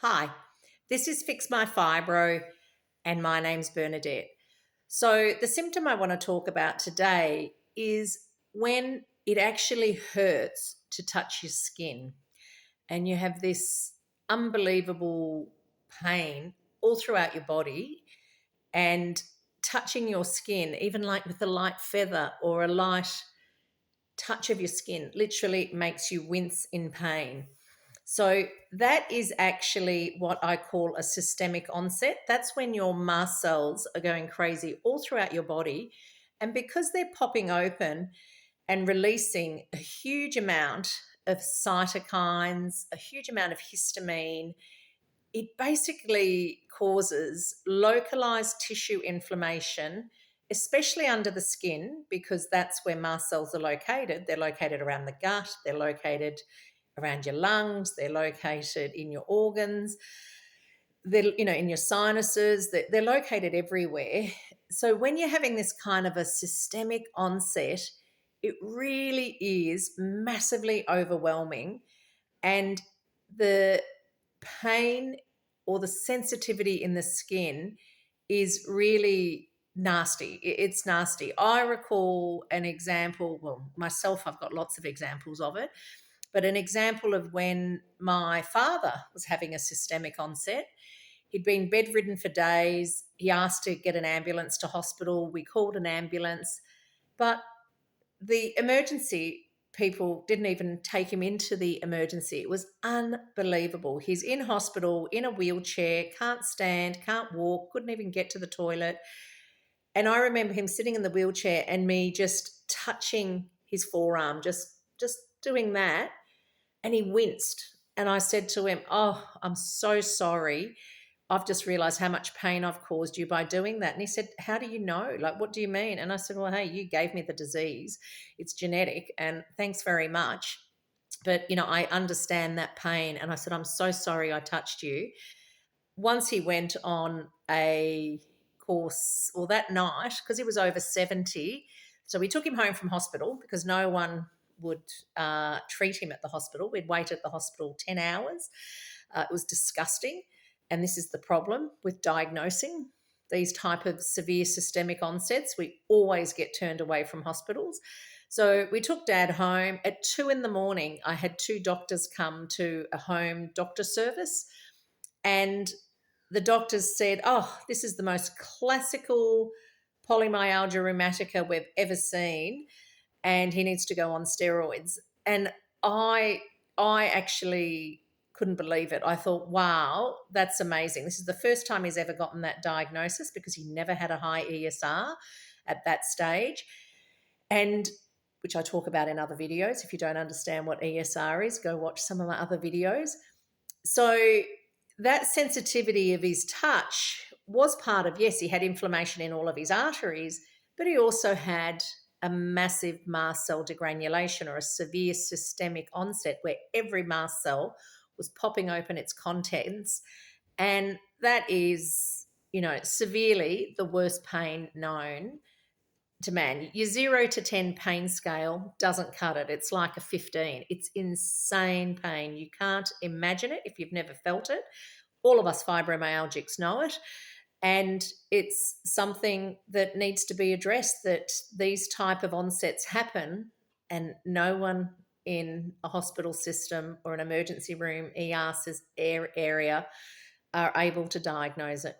Hi, this is Fix My Fibro, and my name's Bernadette. So, the symptom I want to talk about today is when it actually hurts to touch your skin, and you have this unbelievable pain all throughout your body, and touching your skin, even like with a light feather or a light touch of your skin, literally makes you wince in pain. So that is actually what I call a systemic onset. That's when your mast cells are going crazy all throughout your body. And because they're popping open and releasing a huge amount of cytokines, a huge amount of histamine, it basically causes localized tissue inflammation, especially under the skin, because that's where mast cells are located. They're located around the gut, they're located around your lungs, they're located in your organs, they're in your sinuses, they're located everywhere. So when you're having this kind of a systemic onset, it really is massively overwhelming, and the pain or the sensitivity in the skin is really nasty. It's nasty. I recall an example, well, myself, I've got lots of examples of it, but an example of when my father was having a systemic onset. He'd been bedridden for days. He asked to get an ambulance to hospital. We called an ambulance, but the emergency people didn't even take him into the emergency. It was unbelievable. He's in hospital in a wheelchair, can't stand, can't walk, couldn't even get to the toilet. And I remember him sitting in the wheelchair and me just touching his forearm, just doing that, and he winced. And I said to him, "Oh, I'm so sorry. I've just realized how much pain I've caused you by doing that." And he said, "How do you know? Like, what do you mean?" And I said, "Well, hey, you gave me the disease. It's genetic. And thanks very much. But, I understand that pain." And I said, "I'm so sorry I touched you." Once he went on a course, or that night, because he was over 70. So we took him home from hospital because no one would treat him at the hospital. We'd wait at the hospital 10 hours. It was disgusting. And this is the problem with diagnosing these type of severe systemic onsets. We always get turned away from hospitals. So we took Dad home. At 2 in the morning, I had two doctors come to a home doctor service, and the doctors said, "Oh, this is the most classical polymyalgia rheumatica we've ever seen, and he needs to go on steroids." And I I actually couldn't believe it. I thought, wow, that's amazing. This is the first time he's ever gotten that diagnosis because he never had a high ESR at that stage. And which I talk about in other videos. If you don't understand what ESR is, go watch some of my other videos. So that sensitivity of his touch was part of, yes, he had inflammation in all of his arteries, but he also had a massive mast cell degranulation, or a severe systemic onset where every mast cell was popping open its contents. And that is, severely the worst pain known to man. Your 0 to 10 pain scale doesn't cut it. It's like a 15. It's insane pain. You can't imagine it if you've never felt it. All of us fibromyalgics know it. And it's something that needs to be addressed, that these type of onsets happen and no one in a hospital system or an emergency room area are able to diagnose it.